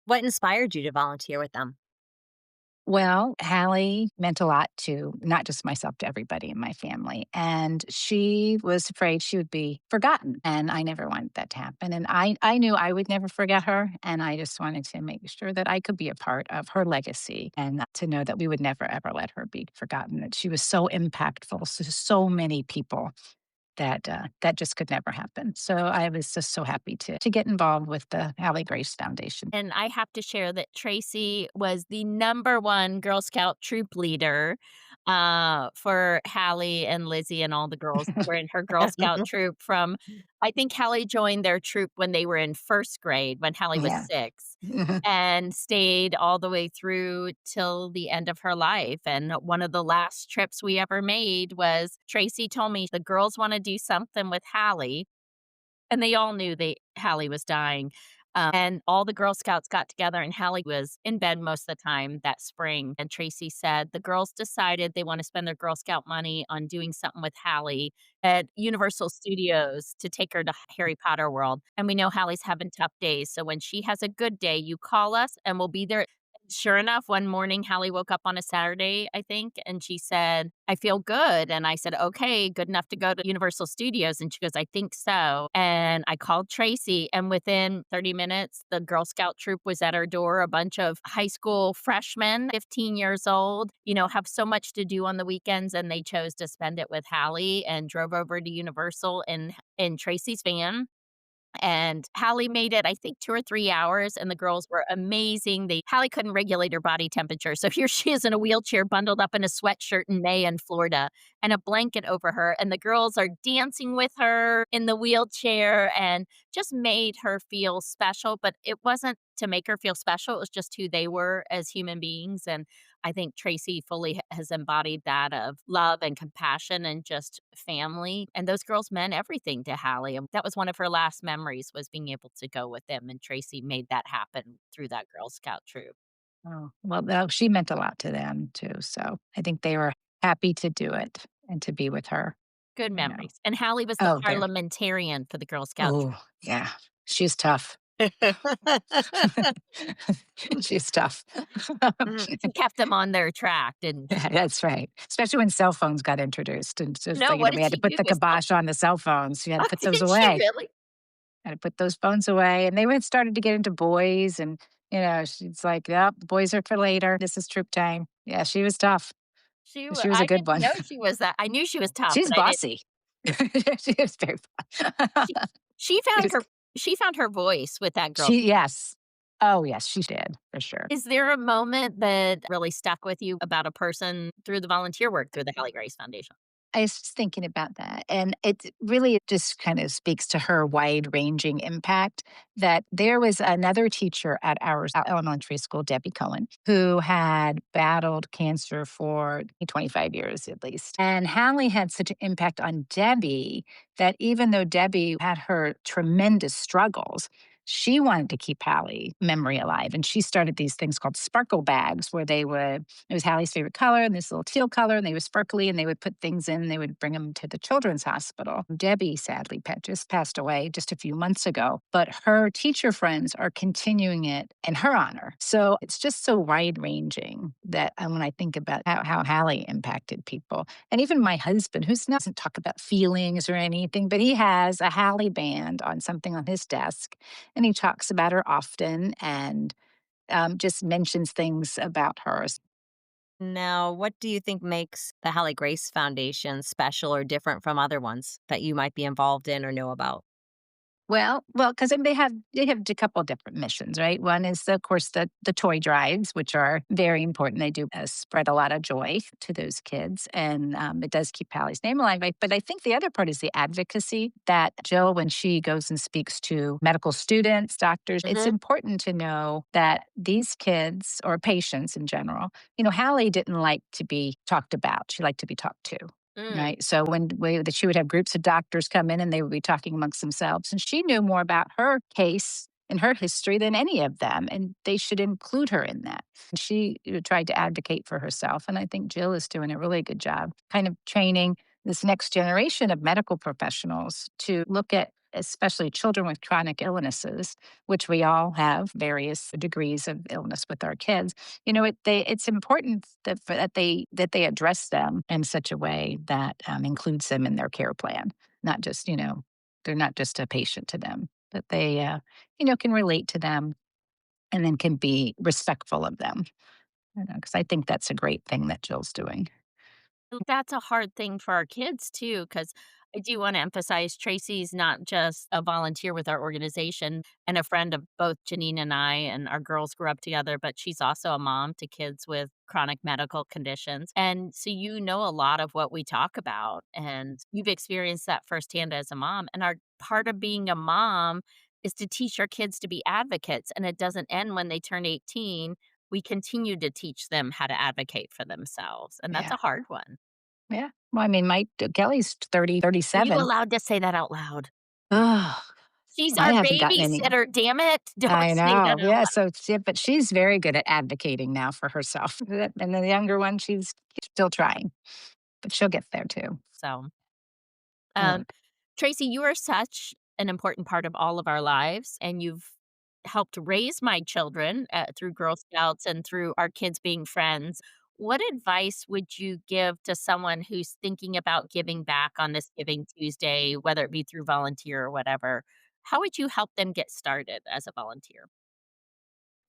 S1: What inspired you to volunteer with them?
S3: Well, Hallie meant a lot to not just myself, to everybody in my family. And she was afraid she would be forgotten. And I never wanted that to happen. And I knew I would never forget her. And I just wanted to make sure that I could be a part of her legacy and to know that we would never, ever let her be forgotten. That she was so impactful to so many people that that just could never happen. So I was just so happy to get involved with the Hallie Grace Foundation.
S2: And I have to share that Tracy was the number 1 Girl Scout troop leader, for Hallie and Lizzie and all the girls that were in her Girl Scout troop from I think Hallie joined their troop when they were in 1st grade, when Hallie was
S3: Yeah.
S2: 6, and stayed all the way through till the end of her life, and one of the last trips we ever made was Tracy told me, "The girls wanna do something with Hallie," and they all knew Hallie was dying, and all the Girl Scouts got together, and Hallie was in bed most of the time that spring, and Tracy said, "The girls decided they wanna spend their Girl Scout money on doing something with Hallie at Universal Studios to take her to Harry Potter World, and we know Hallie's having tough days, so when she has a good day, you call us, and we'll be there." Sure enough, one morning, Hallie woke up on a Saturday, I think, and she said, "I feel good." And I said, "Okay, good enough to go to Universal Studios." And she goes, "I think so." And I called Tracy, and within 30 minutes, the Girl Scout troop was at our door. A bunch of high school freshmen, 15 years old, have so much to do on the weekends, and they chose to spend it with Hallie and drove over to Universal in Tracy's van. And Hallie made it, I think, 2 or 3 hours, and the girls were amazing. Hallie couldn't regulate her body temperature, so here she is in a wheelchair, bundled up in a sweatshirt in May in Florida, and a blanket over her, and the girls are dancing with her in the wheelchair and just made her feel special, but it wasn't to make her feel special, it was just who they were as human beings, and I think Tracy fully has embodied that of love and compassion and just family, and those girls meant everything to Hallie, and that was one of her last memories was being able to go with them, and Tracy made that happen through that Girl Scout troop.
S3: Oh, well, no, she meant a lot to them too, so I think they were happy to do it and to be with her,
S2: Good
S3: you know.
S2: memories, and Hallie was the
S3: Oh, there.
S2: parliamentarian for the Girl Scout troop.
S3: Oh, yeah. She's tough. She's tough.
S2: She kept them on their track, didn't
S3: Yeah,
S2: she?
S3: that's right. Especially when cell phones got introduced and just,
S2: No, what
S3: we
S2: did
S3: had to
S2: she
S3: put
S2: do
S3: the
S2: with cell
S3: kibosh on the cell phones. You had to
S2: Oh,
S3: put those
S2: did she
S3: away.
S2: really?
S3: Had to put those phones away, and they had started to get into boys and, she's like, "Yep, boys are for later. This is troop time." Yeah, she was tough. She was a
S2: I
S3: good
S2: didn't
S3: one.
S2: know she was that I knew she was tough,
S3: She's
S2: but I didn't
S3: bossy. She is very
S2: she she
S3: she
S2: found
S3: was
S2: her voice with that girl.
S3: she yes. Oh, yes, she did, for sure.
S2: Is there a moment that really stuck with you about a person through the volunteer work through the Halle Grace Foundation?
S3: I was just thinking about that, and it just kind of speaks to her wide-ranging impact that there was another teacher at our elementary school, Debbie Cohen, who had battled cancer for 25 years at least. And Hallie had such an impact on Debbie that even though Debbie had her tremendous struggles, she wanted to keep Hallie memory alive. And she started these things called sparkle bags where it was Hallie's favorite color and this little teal color, and they were sparkly, and they would put things in, and they would bring them to the children's hospital. Debbie sadly just passed away just a few months ago, but her teacher friends are continuing it in her honor. So it's just so wide ranging that when I think about how Hallie impacted people, and even my husband, doesn't talk about feelings or anything, but he has a Hallie band on something on his desk, and he talks about her often and just mentions things about her.
S1: Now, what do you think makes the Halle Grace Foundation special or different from other ones that you might be involved in or know about?
S3: Well, because they have a couple different missions, right? One is, of course, the toy drives, which are very important. They do spread a lot of joy to those kids, and it does keep Hallie's name alive. But I think the other part is the advocacy that Jill, when she goes and speaks to medical students, doctors, it's
S1: Mhm.
S3: important to know that these kids or patients in general, Hallie didn't like to be talked about; she liked to be talked to.
S2: Mm,
S3: Right. So that she would have groups of doctors come in and they would be talking amongst themselves. And she knew more about her case and her history than any of them. And they should include her in that. And she tried to advocate for herself. And I think Jill is doing a really good job kind of training this next generation of medical professionals to look at especially children with chronic illnesses, which we all have various degrees of illness with our kids. It's important that they address them in such a way that includes them in their care plan, not just they're not just a patient to them, that they can relate to them and then can be respectful of them. Because I think that's a great thing that Jill's doing.
S2: that's a hard thing for our kids too, because I do wanna emphasize Tracy's not just a volunteer with our organization and a friend of both Janine and I, and our girls grew up together, but she's also a mom to kids with chronic medical conditions, and so you know a lot of what we talk about, and you've experienced that firsthand as a mom, and our part of being a mom is to teach our kids to be advocates, and it doesn't end when they turn 18. We continue to teach them how to advocate for themselves, and that's
S3: Yeah,
S2: a hard one.
S3: yeah. Well, I mean, Mike Kelly's 30,
S2: Are you
S3: 37.
S2: allowed to say that out loud?
S3: Oh,
S2: She's
S3: I
S2: our
S3: haven't gotten any.
S2: babysitter, damn it. Don't
S3: I
S2: say that
S3: know.
S2: out
S3: Yeah.
S2: loud.
S3: But she's very good at advocating now for herself. And the younger one, she's still trying, but she'll get there too.
S2: So,
S3: Uh,
S2: um, Tracy, you are such an important part of all of our lives, and you've helped raise my children through Girl Scouts and through our kids being friends. What advice would you give to someone who's thinking about giving back on this Giving Tuesday, whether it be through volunteer or whatever? How would you help them get started as a volunteer?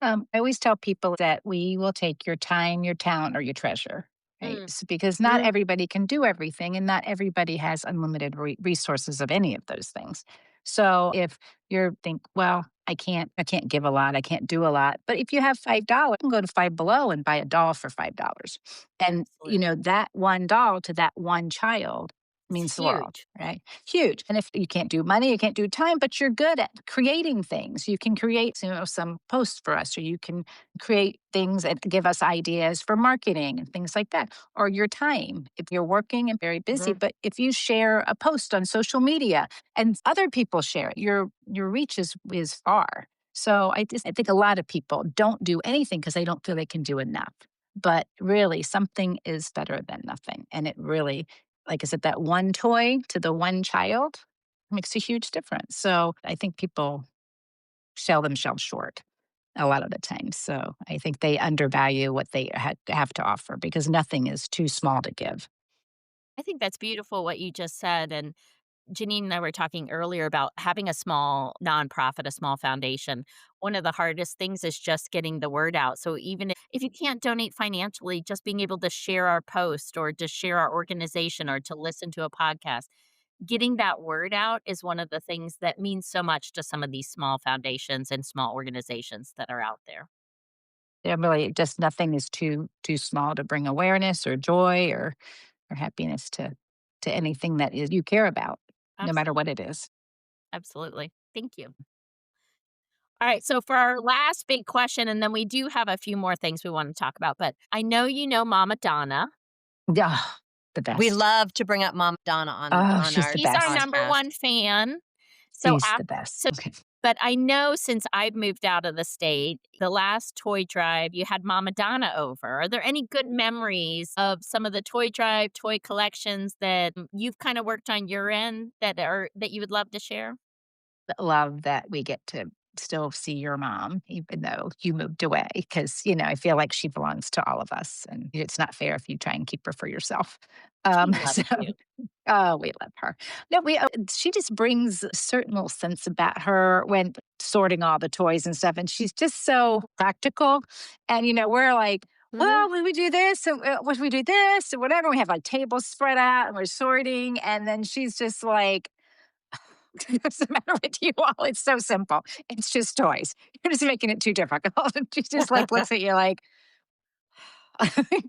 S3: I always tell people that we will take your time, your talent, or your treasure, right?
S2: Mm,
S3: Because not everybody can do everything, and not everybody has unlimited resources of any of those things. So if you think, well, I can't give a lot, I can't do a lot. But if you have $5, you can go to Five Below and buy a doll for $5, and
S2: absolutely.
S3: that one doll to that one child
S2: It's
S3: means the world,
S2: huge.
S3: right? Huge. And if you can't do money, you can't do time, but you're good at creating things. You can create, some posts for us, or you can create things that give us ideas for marketing and things like that. Or your time. If you're working and very busy,
S2: Mhm.
S3: but if you share a post on social media and other people share it, your reach is far. So I think a lot of people don't do anything because they don't feel they can do enough. But really, something is better than nothing. And it really, like I said, that one toy to the one child makes a huge difference. So I think people sell themselves short a lot of the time. So I think they undervalue what they have to offer because nothing is too small to give.
S2: I think that's beautiful what you just said. And Janine and I were talking earlier about having a small nonprofit, a small foundation. One of the hardest things is just getting the word out. So even if you can't donate financially, just being able to share our post or to share our organization or to listen to a podcast, getting that word out is one of the things that means so much to some of these small foundations and small organizations that are out there.
S3: Yeah, really, just nothing is too small to bring awareness or joy or happiness to anything that you care about, no matter what
S2: Absolutely.
S3: it is.
S2: Absolutely. Thank you. All right. So for our last big question, and then we do have a few more things we want to talk about, but I know you know Mama Donna.
S3: Yeah, the
S1: We
S3: best.
S1: love to bring up Mama Donna on
S3: Oh,
S1: on
S3: she's
S1: our
S3: the
S2: She's our
S3: best.
S2: number
S1: podcast.
S2: one fan. So
S3: She's
S2: af
S3: the best.
S2: so
S3: Okay.
S2: but I know since I've moved out of the state, the last toy drive, you had Mama Donna over. Are there any good memories of some of the toy drive, toy collections that you've kinda worked on your end that you would love to share?
S3: Love that we get to still see your mom, even though you moved away, because I feel like she belongs to all of us, and it's not fair if you try and keep her for yourself.
S2: She
S3: So,
S2: loves you.
S3: oh, we love her. No, she just brings a certain little sense about her when sorting all the toys and stuff, and she's just so practical. And, we're like,
S2: Mhm.
S3: well, when we do this, and when we do this, and whatever, we have like tables spread out and we're sorting. And then she's just like, what's the matter with you all? It's so simple. It's just toys. You're just making it too difficult. And she just like looks at you like,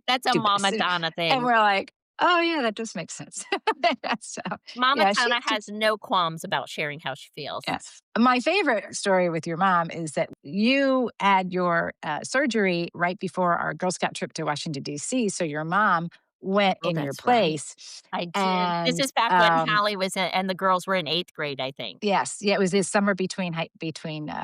S2: That's a
S3: do this.
S2: Mama Donna
S3: And
S2: thing.
S3: we're like, oh, yeah, that does make sense. So,
S2: Mama
S3: yeah, she
S2: Donna has no qualms about sharing how she feels.
S3: yeah. My favorite story with your mom is that you had your surgery right before our Girl Scout trip to Washington, D.C. So your mom went
S2: Oh,
S3: in your
S2: that's right.
S3: place.
S2: I did. This
S3: And
S2: is back when Hallie was in and the girls were in 8th grade, I think.
S3: yes, yeah, it was this summer between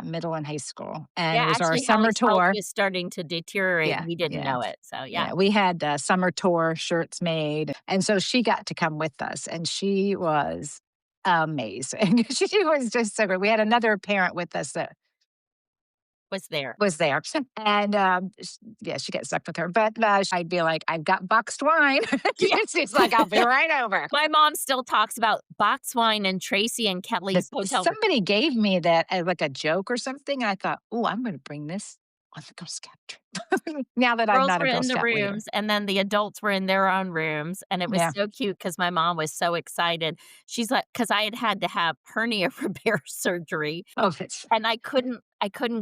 S3: middle and high school. And
S2: Yeah,
S3: it was our
S2: actually,
S3: summer
S2: Hallie's health
S3: tour.
S2: was starting to deteriorate, and
S3: Yeah,
S2: we didn't
S3: yeah.
S2: know it, so yeah.
S3: Yeah, we had summer tour shirts made. And so she got to come with us, and she was amazing. She was just so good. We had another parent with us that
S2: Was there.
S3: was there. And yeah, she got stuck with her. But I'd be like, I've got boxed wine.
S2: Yeah.
S3: She's like, I'll be right over.
S2: My mom still talks about box wine and Tracy and Kelly's hotel room.
S3: Somebody gave me that as like a joke or something. I thought, oh, I'm going to bring this on the Girl Scout trip. Now that I'm
S2: Girls
S3: not
S2: were
S3: a Girl
S2: in the
S3: Scout leader.
S2: rooms, and then the adults were in their own rooms, and it was
S3: Yeah.
S2: so cute because my mom was so excited. She's like, because I had had to have hernia repair surgery.
S3: Oh, it's
S2: And I couldn't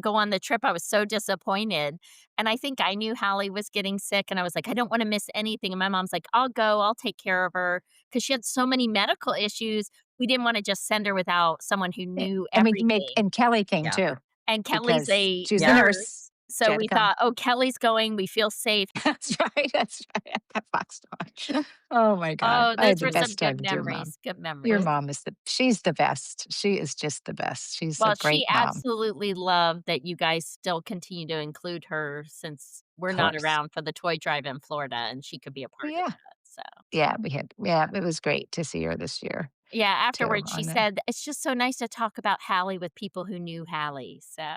S2: go on the trip, I was so disappointed, and I think I knew Hallie was getting sick, and I was like, "I don't wanna miss anything," and my mom's like, "I'll go, I'll take care of her," because she had so many medical issues, we didn't wanna just send her without someone who
S3: Eh,
S2: knew
S3: and we make
S2: everything,
S3: and Kelly came
S1: Yeah.
S3: too
S2: and Kelly's
S3: because
S2: a
S3: she was the
S1: Yeah.
S3: nurse.
S2: nurse,
S3: She
S2: so
S3: had to
S2: we
S3: come.
S2: thought, "Oh, Kelly's going, we feel safe."
S3: That's right, that's right. That box dog. Oh my god.
S2: Oh,
S3: I
S2: those
S3: had the
S2: were some
S3: best time
S2: good
S3: with your mom.
S2: memories, good
S3: Your
S2: memories.
S3: mom is she's the best. She is just the best. She's a
S2: Well, she
S3: great mom.
S2: absolutely loved that you guys still continue to include her since we're
S3: Of
S2: not
S3: course.
S2: around for the toy drive in Florida, and she could be a part of
S3: Yeah.
S2: that, so
S3: Yeah, it was great to see her this year
S2: yeah,
S3: too
S2: afterwards, she
S3: on the
S2: said, "It's just so nice to talk about Hallie with people who knew Hallie," so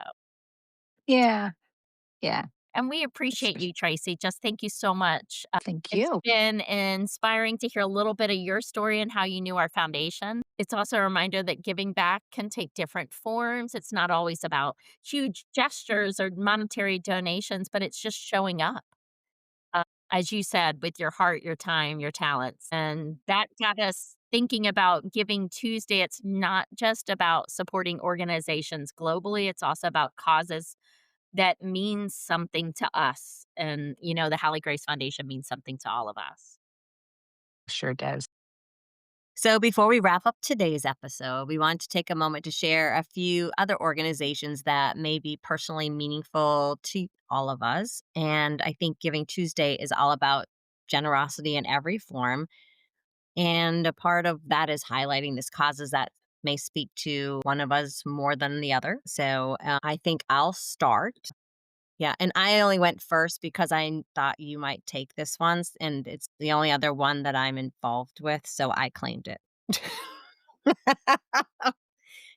S3: Yeah. Yeah.
S2: And we
S3: That's
S2: appreciate
S3: for
S2: you,
S3: sure.
S2: Tracy. Just thank you so much.
S3: Thank
S2: It's
S3: you.
S2: been inspiring to hear a little bit of your story and how you knew our foundation. It's also a reminder that giving back can take different forms. It's not always about huge gestures or monetary donations, but it's just showing up, uh, as you said, with your heart, your time, your talents. And that got us thinking about Giving Tuesday. It's not just about supporting organizations globally, it's also about causes that means something to us. And, the Halle Grace Foundation means something to all of us.
S3: Sure does.
S1: So, before we wrap up today's episode, we want to take a moment to share a few other organizations that may be personally meaningful to all of us. And I think Giving Tuesday is all about generosity in every form. And a part of that is highlighting these causes that may speak to one of us more than the other. So, I think I'll start. Yeah, and I only went first because thought you might take this one, and it's the only other one that I'm involved with, so I claimed it.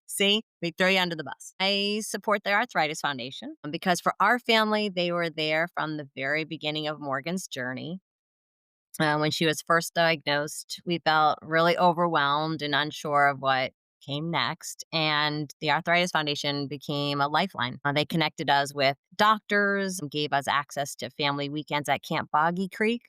S1: See, we throw you under the bus. I support the Arthritis Foundation because for our family, they were there from the very beginning of Morgan's journey. When she was first diagnosed, we felt really overwhelmed and unsure of what came next. And the Arthritis Foundation became a lifeline. They connected us with doctors and gave us access to family weekends at Camp Boggy Creek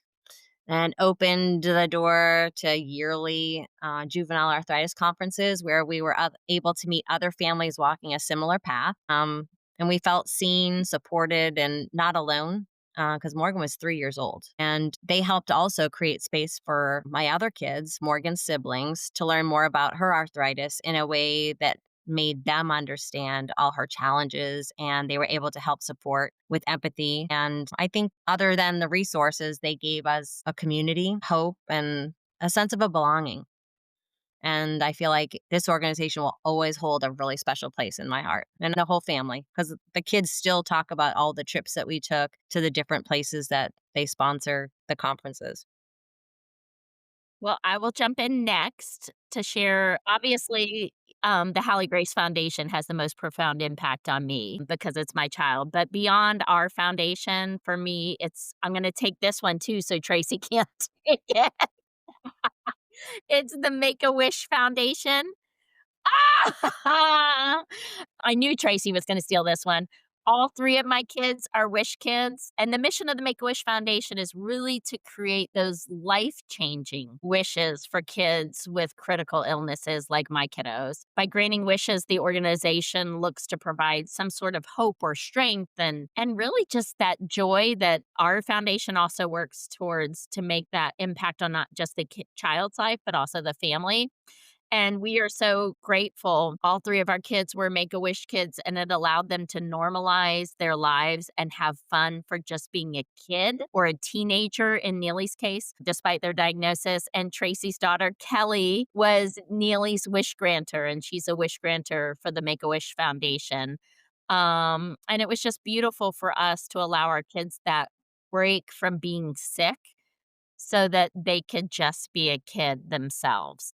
S1: and opened the door to yearly juvenile arthritis conferences where we were able to meet other families walking a similar path. And we felt seen, supported, and not alone because Morgan was 3 years old. And they helped also create space for my other kids, Morgan's siblings, to learn more about her arthritis in a way that made them understand all her challenges, and they were able to help support with empathy. And I think, other than the resources, they gave us a community, hope, and a sense of a belonging. And I feel like this organization will always hold a really special place in my heart and the whole family because the kids still talk about all the trips that we took to the different places that they sponsor the conferences.
S2: Well, I will jump in next to share. Obviously, the Halle Grace Foundation has the most profound impact on me because it's my child. But beyond our foundation, for me, I'm going to take this one too, so Tracy can't take it. It's the Make a Wish Foundation. Ah! I knew Tracy was gonna steal this one. All 3 of my kids are Wish kids, and the mission of the Make-A-Wish Foundation is really to create those life-changing wishes for kids with critical illnesses like my kiddos. By granting wishes, the organization looks to provide some sort of hope or strength and really just that joy that our foundation also works towards to make that impact on not just the child's life, but also the family. And we are so grateful. All 3 of our kids were Make-A-Wish kids, and it allowed them to normalize their lives and have fun for just being a kid or a teenager in Neely's case, despite their diagnosis. And Tracy's daughter, Kelly, was Neely's wish granter, and she's a wish granter for the Make-A-Wish Foundation. And it was just beautiful for us to allow our kids that break from being sick so that they could just be a kid themselves.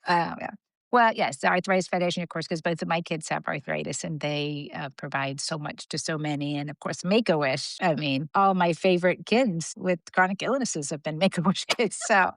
S3: Yeah. Well, yes, the Arthritis Foundation, of course, because both of my kids have arthritis and they provide so much to so many. And of course, Make a Wish. I mean, all my favorite kids with chronic illnesses have been Make a Wish kids. So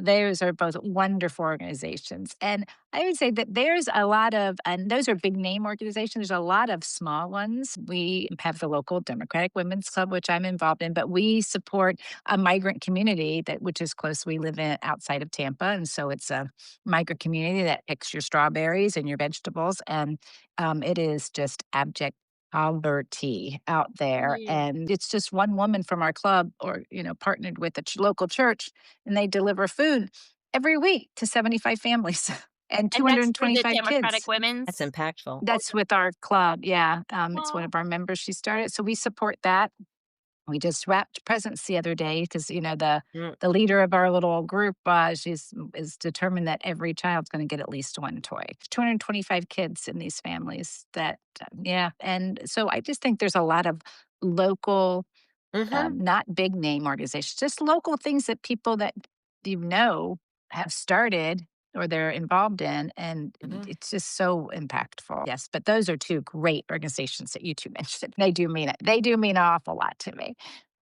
S3: those are both wonderful organizations. And I would say that there's a lot of, and those are big name organizations, there's a lot of small ones. We have the local Democratic Women's Club, which I'm involved in, but we support a migrant community which is close. We live in outside of Tampa. And so it's a migrant community that picks your strawberries and your vegetables, and it is just abject poverty out there.
S2: Mm.
S3: And it's just one woman from our club, or partnered with a local church, and they deliver food every week to 75 families and
S2: And that's through the
S3: 225
S2: Democratic
S3: kids.
S1: That's
S2: Women's
S1: impactful.
S3: That's with our club. Yeah, it's one
S2: Oh,
S3: of our members. She started, so we support that. We just wrapped presents the other day because
S1: Mm.
S3: the leader of our little group, is determined that every child's gonna get at least one toy. 225 kids in these families that, yeah, and so I just think there's a lot of local,
S1: Mhm.
S3: not big name organizations, just local things that people that have started or they're involved in, and
S1: Mhm.
S3: it's just so impactful. Yes, but those are 2 great organizations that you 2 mentioned. They do mean it. They do mean an awful lot to me.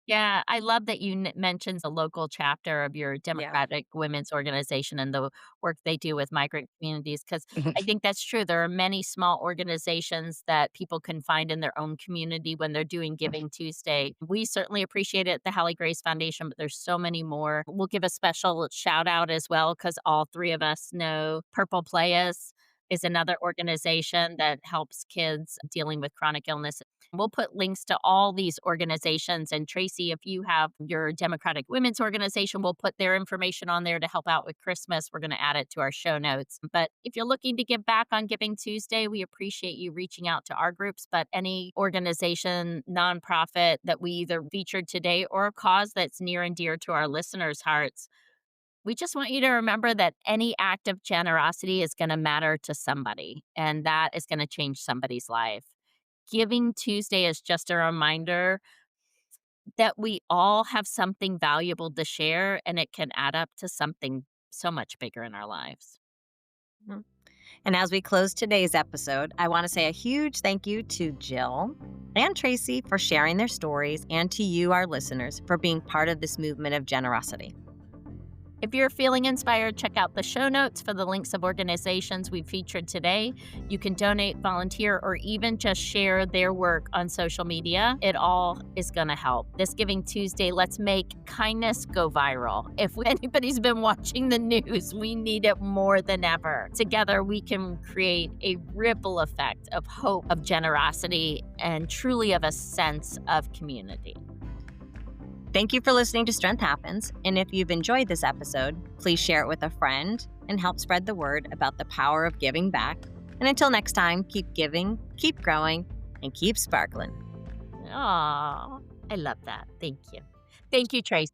S2: Yeah, I love that you mentioned the local chapter of your
S1: Yeah.
S2: Democratic Women's Organization and the work they do with migrant communities, because
S3: Mhm.
S2: I think that's true. There are many small organizations that people can find in their own community when they're doing Giving Tuesday. We certainly appreciate it at the Halle Grace Foundation, but there's so many more. We'll give a special shout out as well because all three of us know Purple Playas is another organization that helps kids dealing with chronic illness. We'll put links to all these organizations. And Tracy, if you have your Democratic Women's Organization, we'll put their information on there to help out with Christmas. We're going to add it to our show notes. But if you're looking to give back on Giving Tuesday, we appreciate you reaching out to our groups. But any organization, nonprofit that we either featured today or a cause that's near and dear to our listeners' hearts, we just want you to remember that any act of generosity is going to matter to somebody, and that is going to change somebody's life. Giving Tuesday is just a reminder that we all have something valuable to share, and it can add up to something so much bigger in our lives.
S1: Mhm. And as we close today's episode, I want to say a huge thank you to Jill and Tracy for sharing their stories, and to you, our listeners, for being part of this movement of generosity.
S2: If you're feeling inspired, check out the show notes for the links of organizations we featured today. You can donate, volunteer, or even just share their work on social media. It all is going to help. This Giving Tuesday, let's make kindness go viral. If anybody's been watching the news, we need it more than ever. Together, we can create a ripple effect of hope, of generosity, and truly of a sense of community.
S1: Thank you for listening to Strength Happens. And if you've enjoyed this episode, please share it with a friend and help spread the word about the power of giving back. And until next time, keep giving, keep growing, and keep sparkling.
S2: Aw, I love that. Thank you. Thank you, Tracy.